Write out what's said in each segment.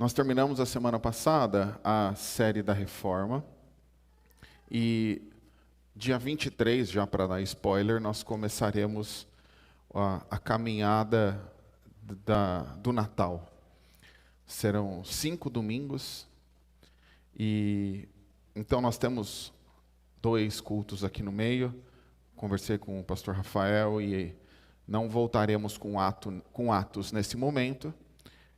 Nós terminamos a semana passada a série da Reforma e dia 23, já para dar spoiler, nós começaremos a caminhada do Natal. Serão 5 domingos e então nós temos 2 cultos aqui no meio. Conversei com o pastor Rafael e não voltaremos com Atos nesse momento.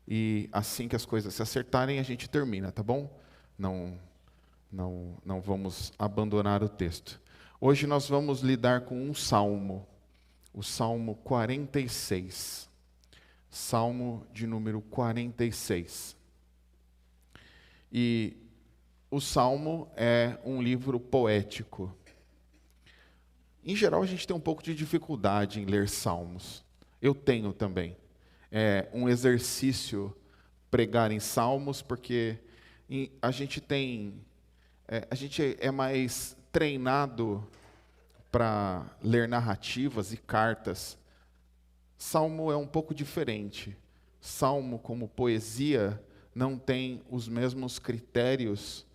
E assim que as coisas se acertarem, a gente termina, tá bom? Não vamos abandonar o texto. Hoje nós vamos lidar com um salmo, o Salmo 46. Salmo de número 46. E o Salmo é um livro poético. Em geral, a gente tem um pouco de dificuldade em ler salmos. Eu tenho também. É um exercício pregar em salmos, porque a gente é mais treinado para ler narrativas e cartas. Salmo é um pouco diferente. Salmo, como poesia, não tem os mesmos critérios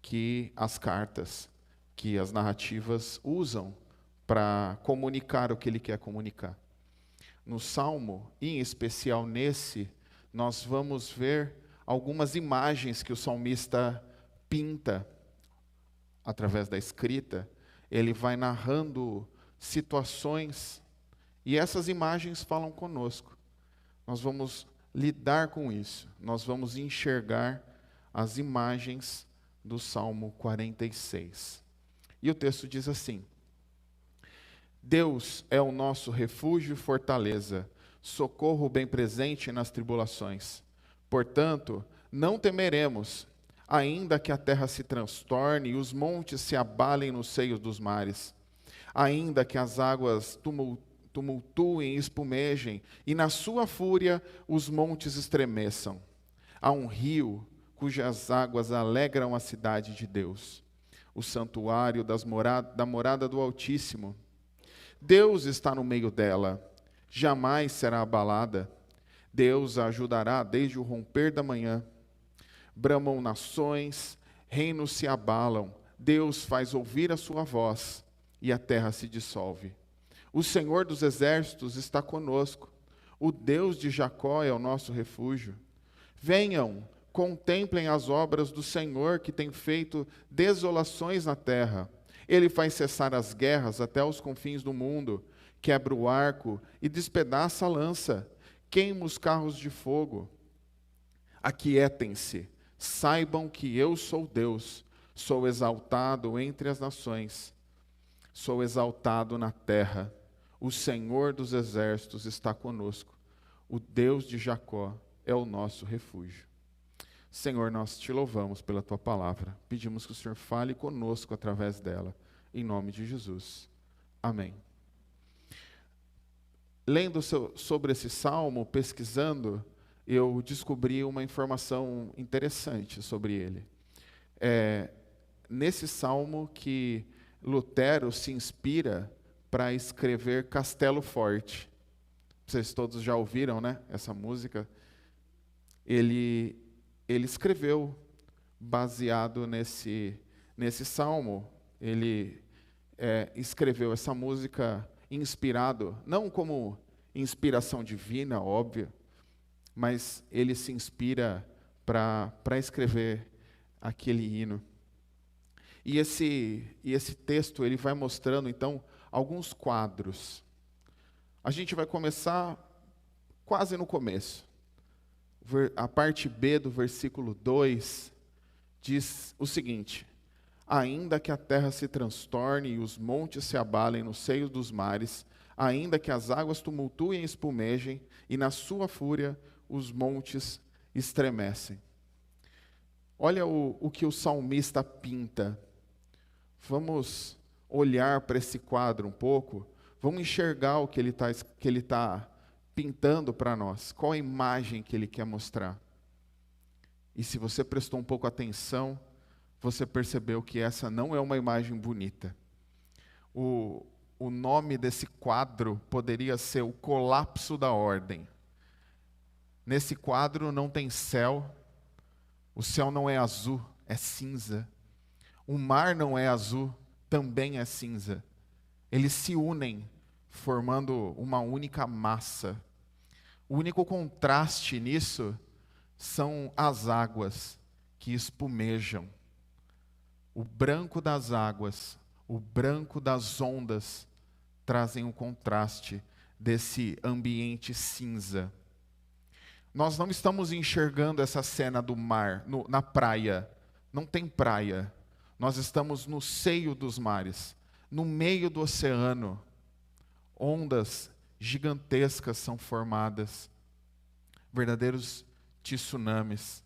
que as cartas, que as narrativas usam para comunicar o que ele quer comunicar. No Salmo, e em especial nesse, nós vamos ver algumas imagens que o salmista pinta através da escrita. Ele vai narrando situações e essas imagens falam conosco. Nós vamos lidar com isso. Nós vamos enxergar as imagens do Salmo 46. E o texto diz assim: Deus é o nosso refúgio e fortaleza, socorro bem presente nas tribulações. Portanto, não temeremos, ainda que a terra se transtorne e os montes se abalem nos seios dos mares, ainda que as águas tumultuem e espumejem, e na sua fúria os montes estremeçam. Há um rio cujas águas alegram a cidade de Deus, o santuário da morada do Altíssimo. Deus está no meio dela, jamais será abalada. Deus a ajudará desde o romper da manhã. Bramam nações, reinos se abalam. Deus faz ouvir a sua voz e a terra se dissolve. O Senhor dos exércitos está conosco. O Deus de Jacó é o nosso refúgio. Venham, contemplem as obras do Senhor, que tem feito desolações na terra. Ele faz cessar as guerras até os confins do mundo, quebra o arco e despedaça a lança, queima os carros de fogo. Aquietem-se, saibam que eu sou Deus, sou exaltado entre as nações, sou exaltado na terra. O Senhor dos exércitos está conosco, o Deus de Jacó é o nosso refúgio. Senhor, nós te louvamos pela tua palavra. Pedimos que o Senhor fale conosco através dela. Em nome de Jesus. Amém. Lendo sobre esse salmo, pesquisando, eu descobri uma informação interessante sobre ele. É nesse salmo que Lutero se inspira para escrever Castelo Forte. Vocês todos já ouviram, né, essa música? Ele escreveu baseado nesse salmo. Ele escreveu essa música inspirado, não como inspiração divina, óbvio, mas ele se inspira para escrever aquele hino. E esse texto ele vai mostrando, então, alguns quadros. A gente vai começar quase no começo. A parte B do versículo 2 diz o seguinte: ainda que a terra se transtorne e os montes se abalem nos seios dos mares, ainda que as águas tumultuem e espumejem, e na sua fúria os montes estremecem. Olha o que o salmista pinta. Vamos olhar para esse quadro um pouco, vamos enxergar o que ele tá pintando para nós, qual a imagem que ele quer mostrar. E se você prestou um pouco atenção, você percebeu que essa não é uma imagem bonita. O nome desse quadro poderia ser o colapso da ordem. Nesse quadro não tem céu, O céu não é azul, é cinza. O mar não é azul, também é cinza. Eles se unem, formando uma única massa. O único contraste nisso são as águas que espumejam. O branco das águas, o branco das ondas, trazem um contraste desse ambiente cinza. Nós não estamos enxergando essa cena do mar, na praia. Não tem praia. Nós estamos no seio dos mares, no meio do oceano. Ondas gigantescas são formadas, verdadeiros tsunamis.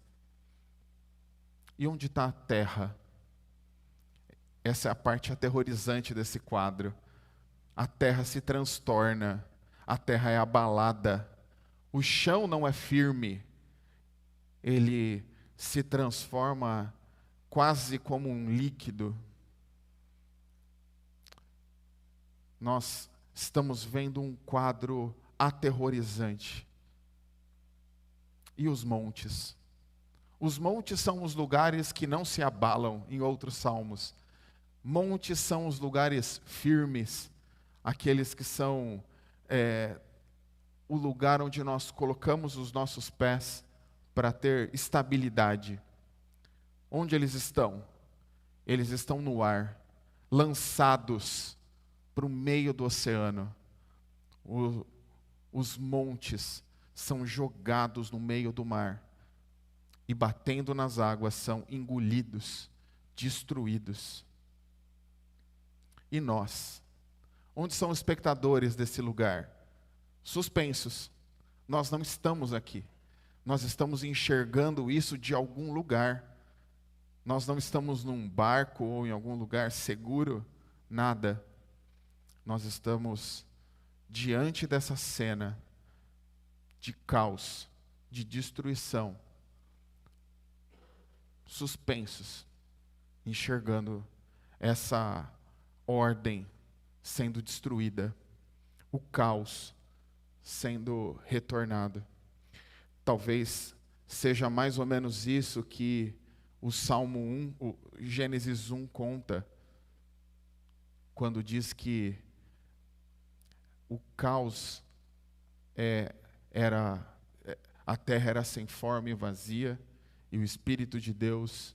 E onde está a terra? Essa é a parte aterrorizante desse quadro. A terra se transtorna, a terra é abalada, o chão não é firme, ele se transforma quase como um líquido. Nós estamos vendo um quadro aterrorizante. E os montes? Os montes são os lugares que não se abalam, em outros salmos. Montes são os lugares firmes, aqueles que são o lugar onde nós colocamos os nossos pés para ter estabilidade. Onde eles estão? Eles estão no ar, lançados para o meio do oceano. Os montes são jogados no meio do mar e, batendo nas águas, são engolidos, destruídos. E nós? Onde são os espectadores desse lugar? Suspensos. Nós não estamos aqui. Nós estamos enxergando isso de algum lugar. Nós não estamos num barco ou em algum lugar seguro, nada. Nós estamos diante dessa cena de caos, de destruição, suspensos, enxergando essa ordem sendo destruída, o caos sendo retornado. Talvez seja mais ou menos isso que o Salmo 1, o Gênesis 1 conta, quando diz que o caos a terra era sem forma e vazia, e o Espírito de Deus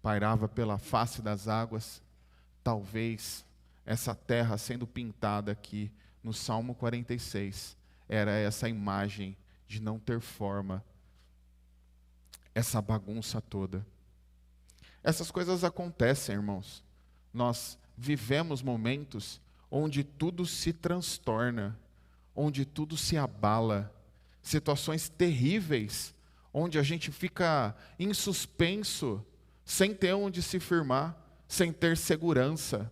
pairava pela face das águas. Talvez essa terra sendo pintada aqui no Salmo 46, era essa imagem de não ter forma, essa bagunça toda. Essas coisas acontecem, irmãos. Nós vivemos momentos onde tudo se transtorna, onde tudo se abala, situações terríveis, onde a gente fica em suspenso, sem ter onde se firmar, sem ter segurança.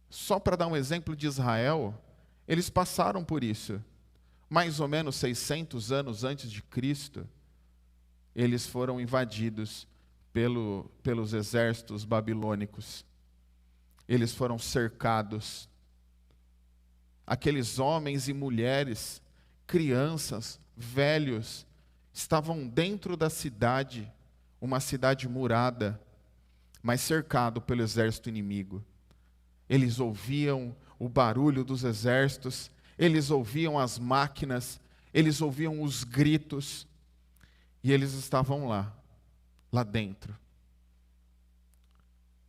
Só para dar um exemplo de Israel, eles passaram por isso. Mais ou menos 600 anos antes de Cristo, eles foram invadidos pelos exércitos babilônicos. Eles foram cercados. Aqueles homens e mulheres, crianças, velhos, estavam dentro da cidade, uma cidade murada, mas cercado pelo exército inimigo. Eles ouviam o barulho dos exércitos, eles ouviam as máquinas, eles ouviam os gritos, e eles estavam lá dentro.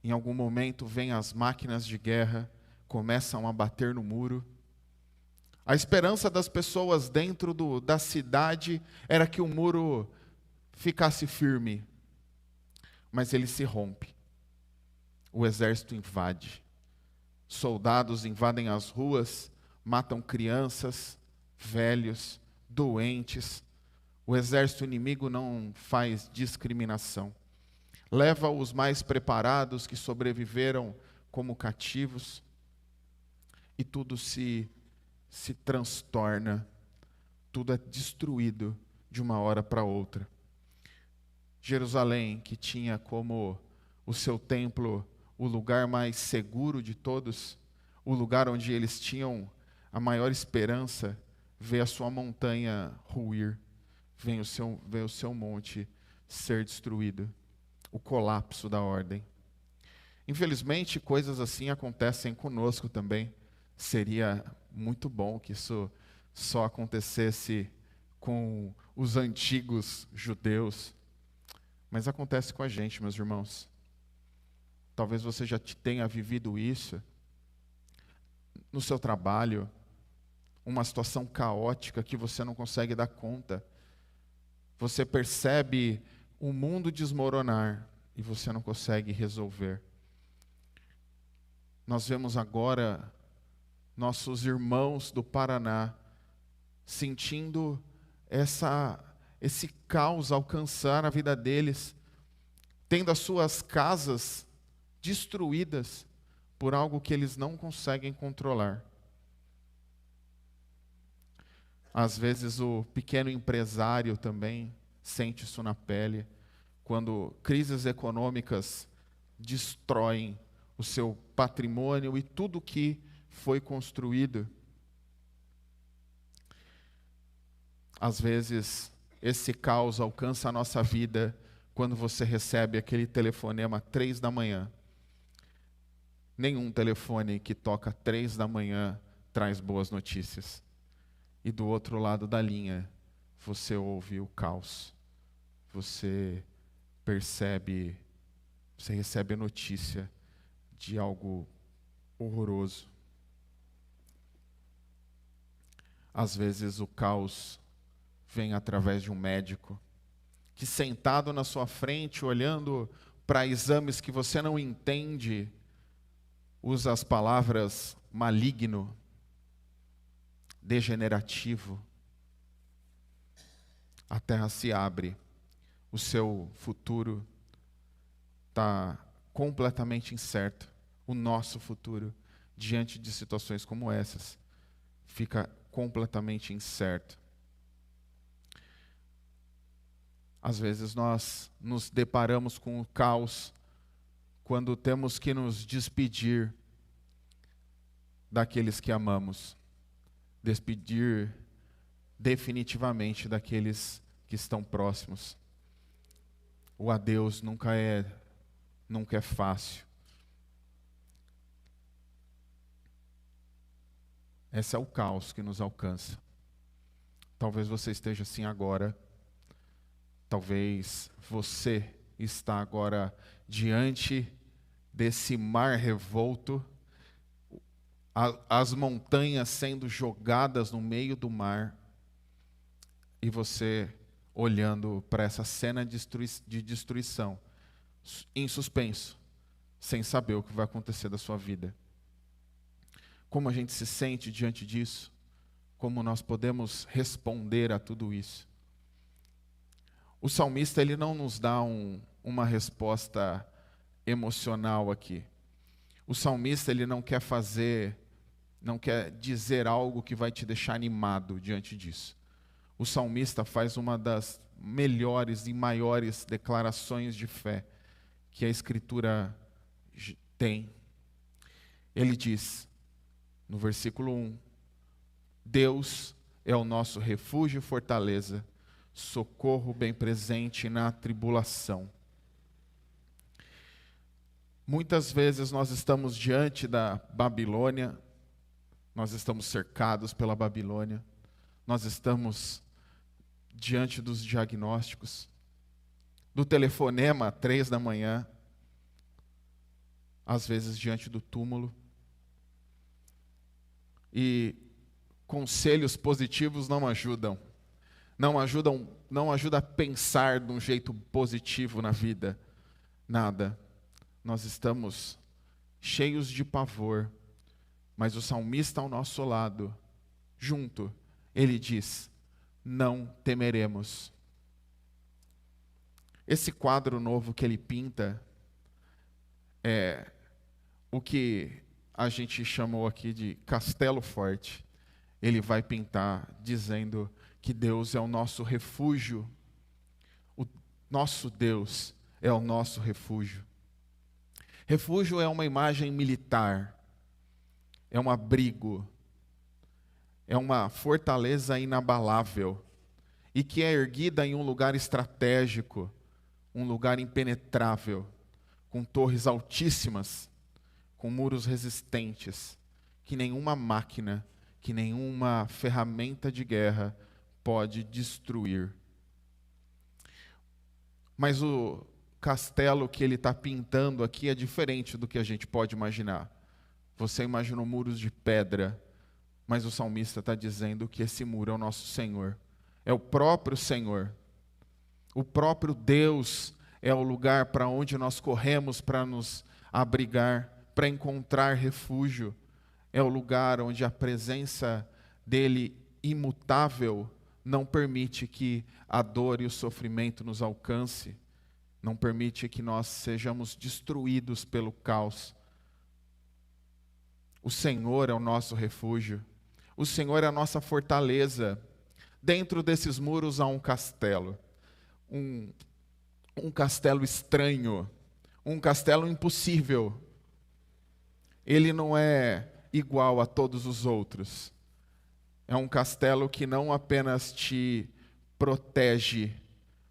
Em algum momento vêm as máquinas de guerra, começam a bater no muro. A esperança das pessoas dentro da cidade era que o muro ficasse firme, mas ele se rompe. O exército invade. Soldados invadem as ruas, matam crianças, velhos, doentes. O exército inimigo não faz discriminação. Leva os mais preparados que sobreviveram como cativos, e tudo se transtorna, tudo é destruído de uma hora para outra. Jerusalém, que tinha como o seu templo o lugar mais seguro de todos, o lugar onde eles tinham a maior esperança, vê a sua montanha ruir, vem o seu monte ser destruído, o colapso da ordem. Infelizmente, coisas assim acontecem conosco também. Seria muito bom que isso só acontecesse com os antigos judeus, mas acontece com a gente, meus irmãos. Talvez você já tenha vivido isso no seu trabalho, uma situação caótica que você não consegue dar conta. Você percebe o mundo desmoronar e você não consegue resolver. Nós vemos agora nossos irmãos do Paraná sentindo esse caos alcançar a vida deles, tendo as suas casas destruídas por algo que eles não conseguem controlar. Às vezes o pequeno empresário também sente isso na pele, quando crises econômicas destroem o seu patrimônio e tudo que foi construído. Às vezes esse caos alcança a nossa vida quando você recebe aquele telefonema 3 da manhã. Nenhum telefone que toca 3 da manhã traz boas notícias. E do outro lado da linha, você ouve o caos. Você recebe a notícia de algo horroroso. Às vezes o caos vem através de um médico que, sentado na sua frente, olhando para exames que você não entende, usa as palavras maligno, degenerativo. A terra se abre, o seu futuro está completamente incerto. O nosso futuro, diante de situações como essas, fica completamente incerto. Às vezes nós nos deparamos com o caos quando temos que nos despedir daqueles que amamos, despedir definitivamente daqueles que estão próximos. O adeus nunca é fácil. Esse é o caos que nos alcança. Talvez você esteja assim agora. Talvez você está agora diante desse mar revolto, as montanhas sendo jogadas no meio do mar, e você olhando para essa cena de destruição, em suspenso, sem saber o que vai acontecer da sua vida. Como a gente se sente diante disso? Como nós podemos responder a tudo isso? O salmista, ele não nos dá uma resposta emocional aqui. O salmista, ele não quer dizer algo que vai te deixar animado diante disso. O salmista faz uma das melhores e maiores declarações de fé que a Escritura tem. Ele diz, no versículo 1, Deus é o nosso refúgio e fortaleza, socorro bem presente na tribulação. Muitas vezes nós estamos diante da Babilônia, nós estamos cercados pela Babilônia, nós estamos diante dos diagnósticos, do telefonema 3 da manhã, às vezes diante do túmulo, e conselhos positivos não ajudam a pensar de um jeito positivo na vida, nada. Nós estamos cheios de pavor, mas o salmista ao nosso lado, junto, ele diz, não temeremos. Esse quadro novo que ele pinta é o que a gente chamou aqui de Castelo Forte. Ele vai pintar dizendo que Deus é o nosso refúgio. O nosso Deus é o nosso refúgio. Refúgio é uma imagem militar, é um abrigo, é uma fortaleza inabalável. e que é erguida em um lugar estratégico, um lugar impenetrável, com torres altíssimas, com muros resistentes, que nenhuma máquina, que nenhuma ferramenta de guerra pode destruir. Mas o castelo que ele está pintando aqui é diferente do que a gente pode imaginar. Você imaginou muros de pedra, mas o salmista está dizendo que esse muro é o nosso Senhor. É o próprio Senhor. O próprio Deus é o lugar para onde nós corremos para nos abrigar, para encontrar refúgio. É o lugar onde a presença dele imutável não permite que a dor e o sofrimento nos alcance, não permite que nós sejamos destruídos pelo caos. O Senhor é o nosso refúgio, o Senhor é a nossa fortaleza. Dentro desses muros há um castelo, um castelo estranho, um castelo impossível. Ele não é igual a todos os outros. É um castelo que não apenas te protege,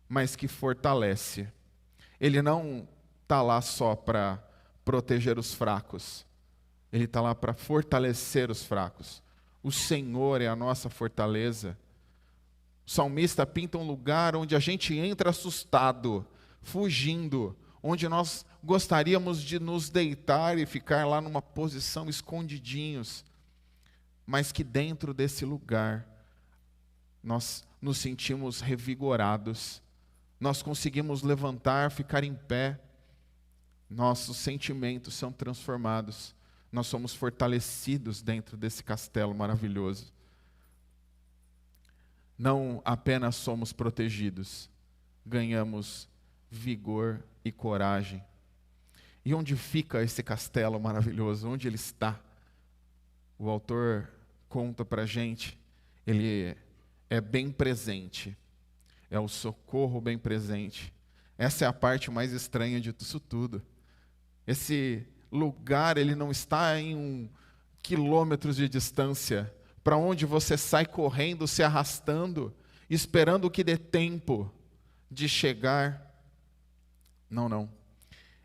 mas que fortalece. Ele não está lá só para proteger os fracos. Ele está lá para fortalecer os fracos. O Senhor é a nossa fortaleza. O salmista pinta um lugar onde a gente entra assustado, fugindo, onde nós gostaríamos de nos deitar e ficar lá numa posição escondidinhos, mas que dentro desse lugar nós nos sentimos revigorados, nós conseguimos levantar, ficar em pé, nossos sentimentos são transformados, nós somos fortalecidos dentro desse castelo maravilhoso. Não apenas somos protegidos, ganhamos vigor e coragem. E onde fica esse castelo maravilhoso? Onde ele está? O autor conta para a gente, ele é bem presente, é o socorro bem presente. Essa é a parte mais estranha disso tudo. Esse lugar, ele não está em quilômetros de distância, para onde você sai correndo, se arrastando, esperando que dê tempo de chegar. Não, não.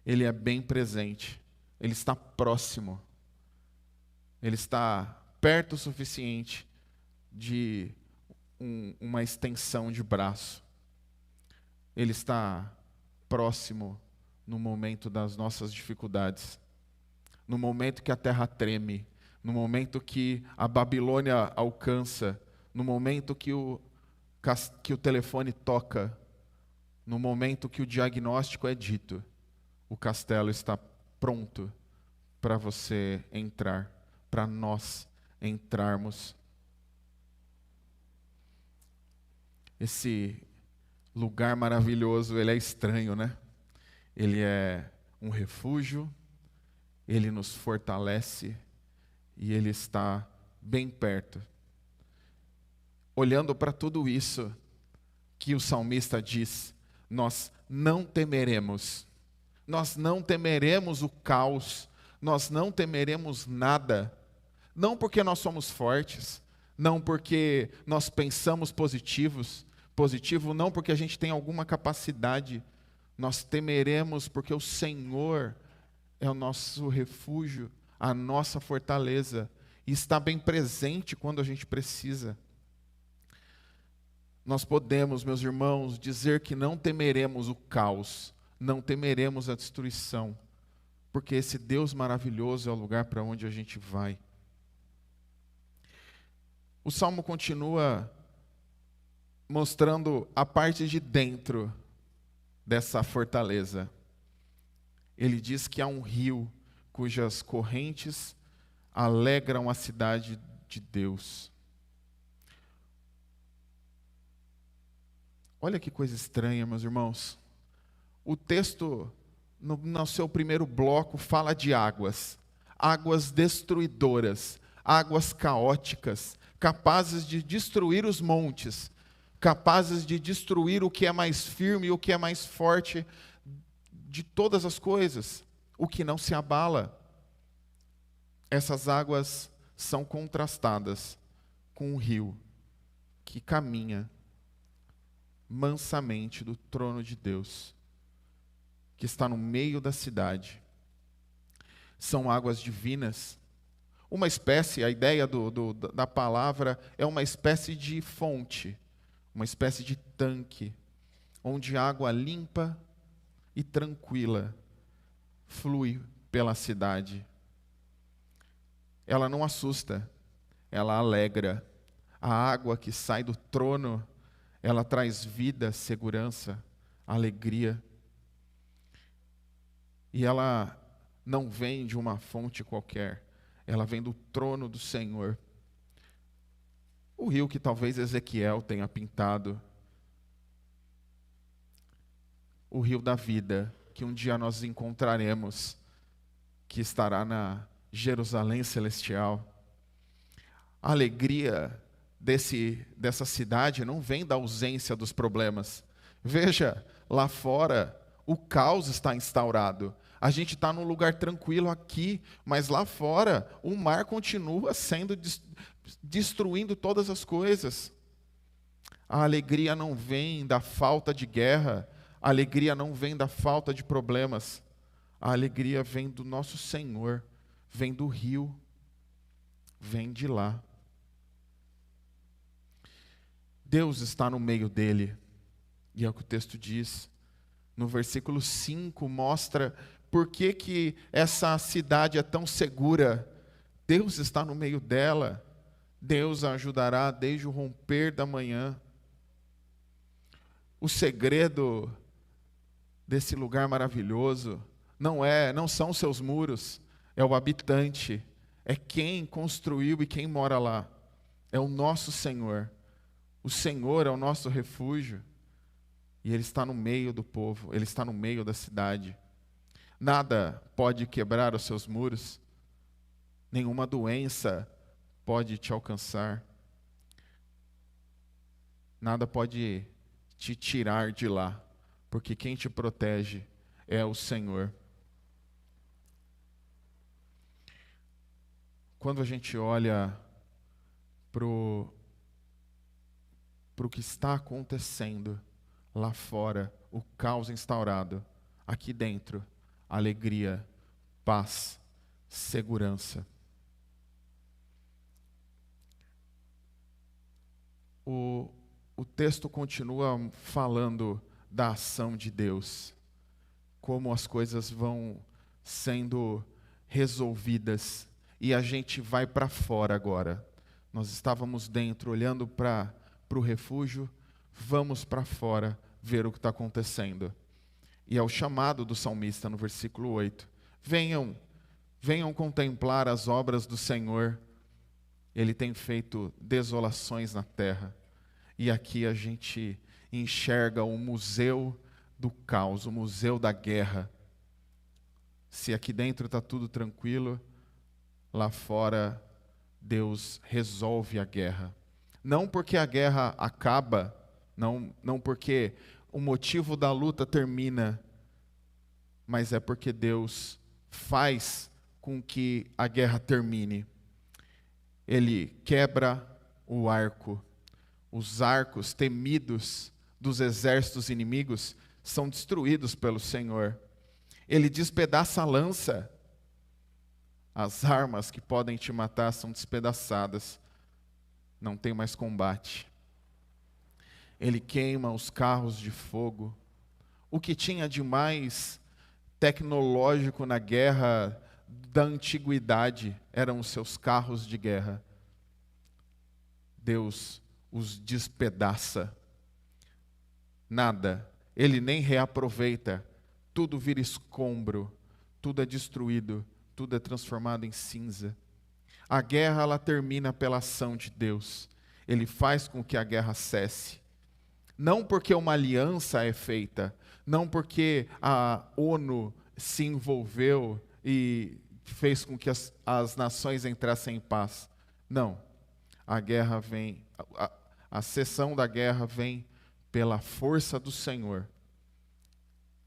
Ele é bem presente, ele está próximo. Ele está perto o suficiente de uma extensão de braço. Ele está próximo no momento das nossas dificuldades, no momento que a terra treme, no momento que a Babilônia alcança, no momento que o telefone toca, no momento que o diagnóstico é dito, o castelo está pronto para você entrar, para nós entrarmos. Esse lugar maravilhoso, ele é estranho, né? Ele é um refúgio, ele nos fortalece e ele está bem perto. Olhando para tudo isso que o salmista diz, nós não temeremos o caos, nós não temeremos nada, não porque nós somos fortes, não porque nós pensamos positivo, não porque a gente tem alguma capacidade, nós temeremos porque o Senhor é o nosso refúgio, a nossa fortaleza, e está bem presente quando a gente precisa. Nós podemos, meus irmãos, dizer que não temeremos o caos, não temeremos a destruição, porque esse Deus maravilhoso é o lugar para onde a gente vai. O Salmo continua mostrando a parte de dentro dessa fortaleza. Ele diz que há um rio cujas correntes alegram a cidade de Deus. Olha que coisa estranha, meus irmãos. O texto, no seu primeiro bloco, fala de águas destruidoras, águas caóticas, capazes de destruir os montes, capazes de destruir o que é mais firme e o que é mais forte de todas as coisas, o que não se abala. Essas águas são contrastadas com um rio que caminha mansamente do trono de Deus, que está no meio da cidade. São águas divinas. Uma espécie, a ideia da palavra é uma espécie de fonte, uma espécie de tanque, onde água limpa e tranquila flui pela cidade. Ela não assusta, ela alegra. A água que sai do trono, ela traz vida, segurança, alegria. E ela não vem de uma fonte qualquer, ela vem do trono do Senhor. O rio que talvez Ezequiel tenha pintado, o rio da vida, que um dia nós encontraremos, que estará na Jerusalém celestial. A alegria dessa cidade não vem da ausência dos problemas. Veja, lá fora o caos está instaurado. A gente está num lugar tranquilo aqui, mas lá fora o mar continua sendo destruindo todas as coisas. A alegria não vem da falta de guerra, a alegria não vem da falta de problemas. A alegria vem do nosso Senhor, vem do rio, vem de lá. Deus está no meio dele, e é o que o texto diz. No versículo 5 mostra por que essa cidade é tão segura. Deus está no meio dela, Deus a ajudará desde o romper da manhã. O segredo desse lugar maravilhoso não são seus muros, é o habitante, é quem construiu e quem mora lá, é o nosso Senhor. O Senhor é o nosso refúgio, e Ele está no meio do povo, Ele está no meio da cidade. Nada pode quebrar os seus muros, nenhuma doença pode te alcançar, nada pode te tirar de lá, porque quem te protege é o Senhor. Quando a gente olha para o que está acontecendo lá fora, o caos instaurado, aqui dentro, alegria, paz, segurança. O texto continua falando da ação de Deus, como as coisas vão sendo resolvidas, e a gente vai para fora agora. Nós estávamos dentro, olhando para o refúgio, vamos para fora ver o que está acontecendo. E é o chamado do salmista no versículo 8. Venham contemplar as obras do Senhor. Ele tem feito desolações na terra. E aqui a gente enxerga o museu do caos, o museu da guerra. Se aqui dentro está tudo tranquilo, lá fora Deus resolve a guerra. Não porque a guerra acaba, não porque o motivo da luta termina, mas é porque Deus faz com que a guerra termine. Ele quebra o arco. Os arcos temidos dos exércitos inimigos são destruídos pelo Senhor. Ele despedaça a lança. As armas que podem te matar são despedaçadas. Não tem mais combate. Ele queima os carros de fogo. O que tinha de mais tecnológico na guerra da antiguidade eram os seus carros de guerra. Deus os despedaça. Nada, Ele nem reaproveita. Tudo vira escombro, tudo é destruído, tudo é transformado em cinza. A guerra, ela termina pela ação de Deus. Ele faz com que a guerra cesse. Não porque uma aliança é feita, não porque a ONU se envolveu e fez com que as nações entrassem em paz. Não. A guerra vem, a cessão da guerra vem pela força do Senhor.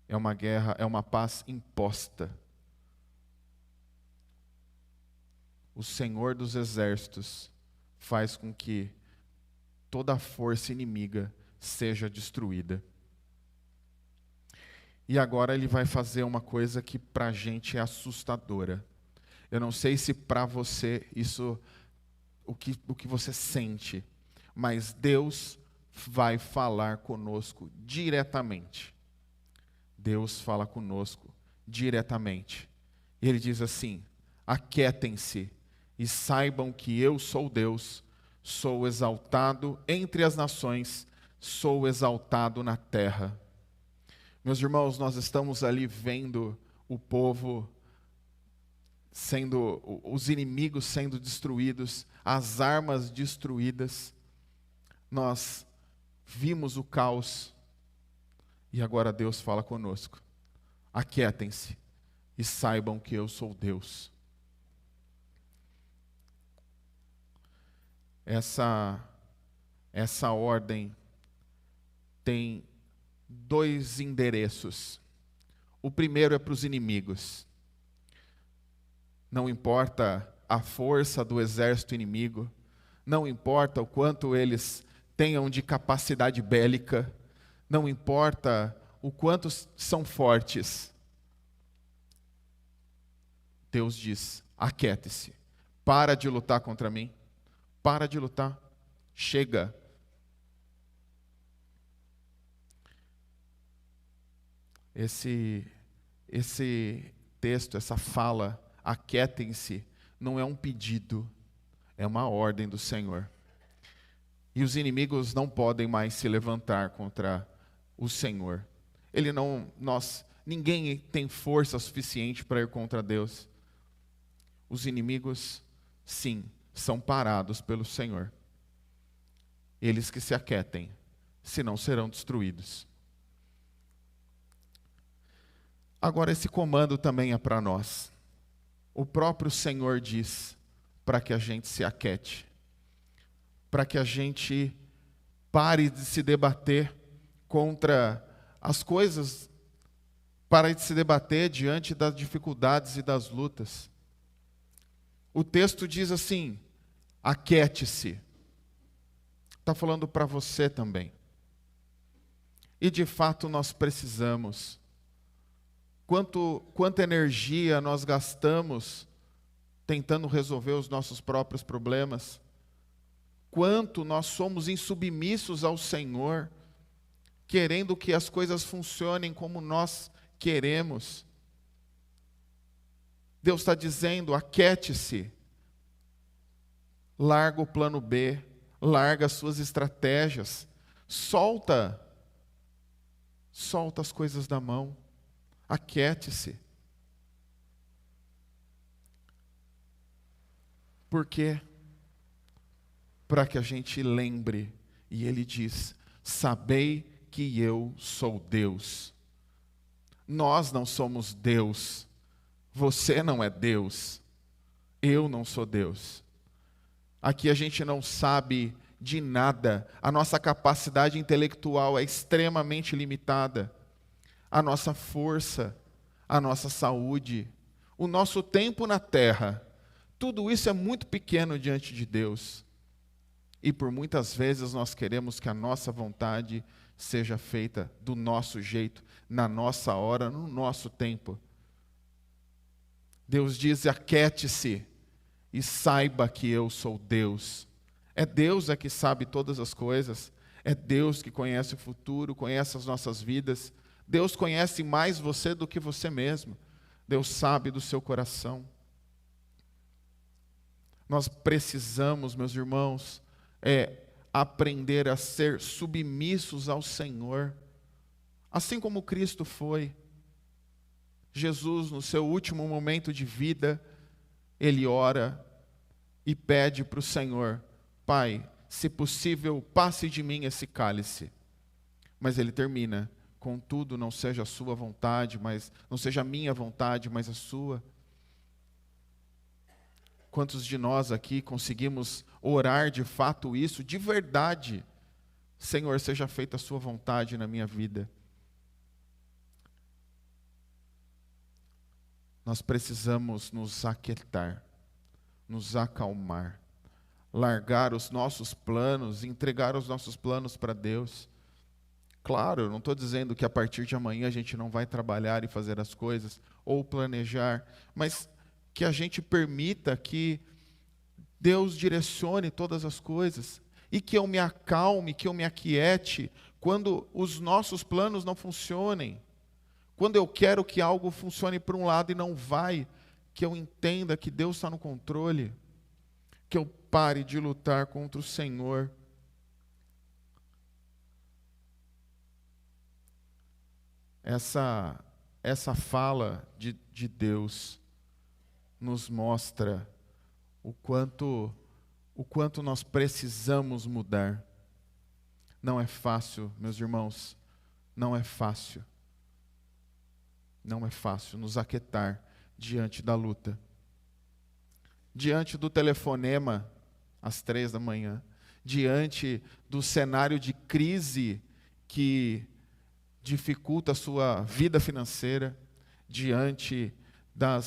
É uma guerra, é uma paz imposta. O Senhor dos exércitos faz com que toda a força inimiga seja destruída. E agora ele vai fazer uma coisa que para a gente é assustadora. Eu não sei se para você isso, o que você sente, mas Deus vai falar conosco diretamente. Deus fala conosco diretamente. E ele diz assim: aquietem-se e saibam que eu sou Deus, sou exaltado entre as nações, sou exaltado na terra. Meus irmãos, nós estamos ali vendo o povo sendo, os inimigos sendo destruídos, as armas destruídas. Nós vimos o caos e agora Deus fala conosco: aquietem-se e saibam que eu sou Deus. Essa ordem tem 2 endereços. O primeiro é para os inimigos. Não importa a força do exército inimigo, não importa o quanto eles tenham de capacidade bélica, não importa o quanto são fortes. Deus diz: aquiete-se, para de lutar contra mim, para de lutar, chega. Esse texto, essa fala, aquietem-se, não é um pedido, é uma ordem do Senhor. E os inimigos não podem mais se levantar contra o Senhor. Ninguém tem força suficiente para ir contra Deus. Os inimigos, sim, são parados pelo Senhor. Eles que se aquietem, senão serão destruídos. Agora esse comando também é para nós. O próprio Senhor diz para que a gente se aquiete, para que a gente pare de se debater contra as coisas, pare de se debater diante das dificuldades e das lutas. O texto diz assim: aquiete-se. Está falando para você também. E de fato nós precisamos. Quanta energia nós gastamos tentando resolver os nossos próprios problemas. Quanto nós somos insubmissos ao Senhor, querendo que as coisas funcionem como nós queremos. Deus está dizendo: aquiete-se. Larga o plano B, larga as suas estratégias, solta as coisas da mão. Aquiete-se. Por quê? Para que a gente lembre, e ele diz: sabei que eu sou Deus. Nós não somos Deus, você não é Deus, eu não sou Deus. Aqui a gente não sabe de nada, a nossa capacidade intelectual é extremamente limitada. A nossa força, a nossa saúde, o nosso tempo na terra, tudo isso é muito pequeno diante de Deus. E por muitas vezes nós queremos que a nossa vontade seja feita do nosso jeito, na nossa hora, no nosso tempo. Deus diz: aquiete-se e saiba que eu sou Deus. É Deus que sabe todas as coisas, é Deus que conhece o futuro, conhece as nossas vidas. Deus conhece mais você do que você mesmo. Deus sabe do seu coração. Nós precisamos, meus irmãos, aprender a ser submissos ao Senhor, assim como Cristo foi. Jesus, no seu último momento de vida, ele ora e pede para o Senhor: Pai, se possível, passe de mim esse cálice. Mas ele termina: contudo, não seja a sua vontade, mas não seja a minha vontade, mas a sua. Quantos de nós aqui conseguimos orar de fato isso, de verdade? Senhor, seja feita a sua vontade na minha vida. Nós precisamos nos aquietar, nos acalmar, largar os nossos planos, entregar os nossos planos para Deus. Claro, eu não estou dizendo que a partir de amanhã a gente não vai trabalhar e fazer as coisas, ou planejar, mas que a gente permita que Deus direcione todas as coisas, e que eu me acalme, que eu me aquiete, quando os nossos planos não funcionem, quando eu quero que algo funcione para um lado e não vai, que eu entenda que Deus está no controle, que eu pare de lutar contra o Senhor. Essa fala de Deus nos mostra o quanto nós precisamos mudar. Não é fácil, meus irmãos, não é fácil. Não é fácil nos aquietar diante da luta. Diante do telefonema, às 3 da manhã, diante do cenário de crise que dificulta a sua vida financeira, diante da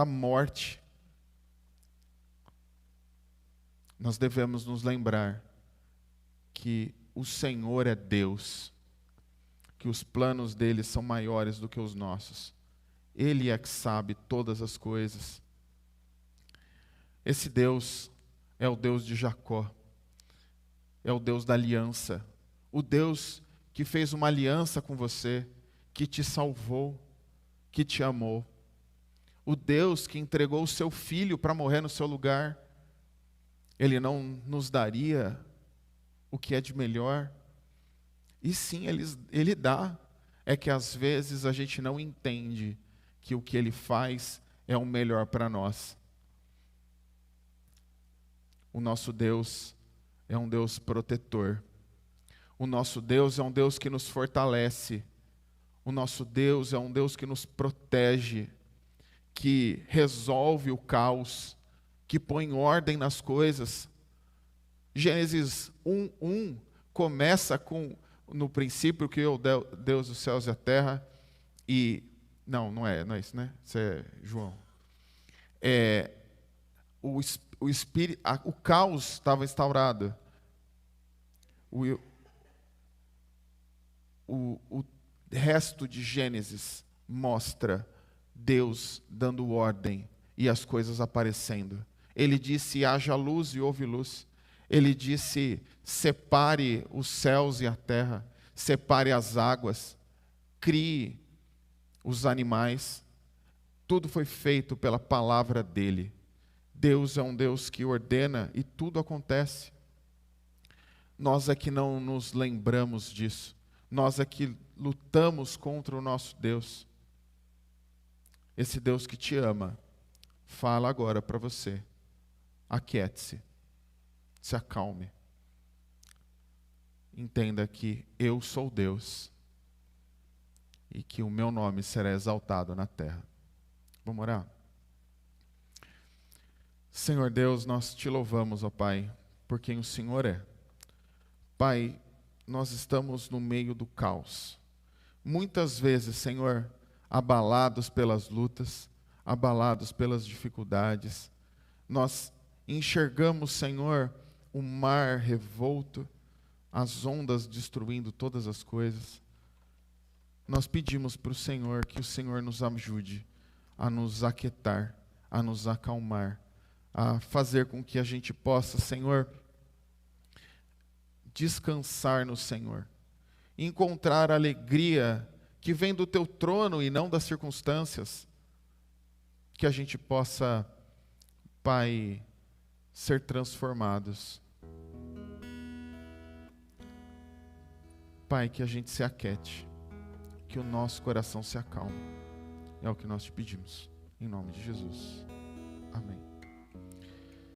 morte, nós devemos nos lembrar que o Senhor é Deus, que os planos dele são maiores do que os nossos. Ele é que sabe todas as coisas. Esse Deus é o Deus de Jacó, é o Deus da aliança, o Deus que fez uma aliança com você, que te salvou, que te amou. O Deus que entregou o seu filho para morrer no seu lugar. Ele não nos daria o que é de melhor? E sim, Ele dá. É que às vezes a gente não entende que o que Ele faz é o melhor para nós. O nosso Deus é um Deus protetor. O nosso Deus é um Deus que nos fortalece. O nosso Deus é um Deus que nos protege, que resolve o caos, que põe ordem nas coisas. Gênesis 1:1 começa com, no princípio criou Deus os céus e a terra, e não é isso, né? Isso é João. O caos estava instaurado. O resto de Gênesis mostra Deus dando ordem e as coisas aparecendo. Ele disse: haja luz e houve luz. Ele disse: separe os céus e a terra, separe as águas, crie os animais. Tudo foi feito pela palavra dele. Deus é um Deus que ordena e tudo acontece. Nós é que não nos lembramos disso. Nós é que lutamos contra o nosso Deus. Esse Deus que te ama, fala agora para você. Aquiete-se, se acalme. Entenda que eu sou Deus e que o meu nome será exaltado na terra. Vamos orar? Senhor Deus, nós te louvamos, ó Pai, por quem o Senhor é. Pai, nós estamos no meio do caos. Muitas vezes, Senhor, abalados pelas lutas, abalados pelas dificuldades, nós enxergamos, Senhor, o mar revolto, as ondas destruindo todas as coisas. Nós pedimos para o Senhor que o Senhor nos ajude a nos aquietar, a nos acalmar, a fazer com que a gente possa, Senhor, descansar no Senhor, encontrar a alegria que vem do teu trono e não das circunstâncias, que a gente possa, Pai, ser transformados. Pai, que a gente se aquiete, que o nosso coração se acalme. É o que nós te pedimos, em nome de Jesus. Amém.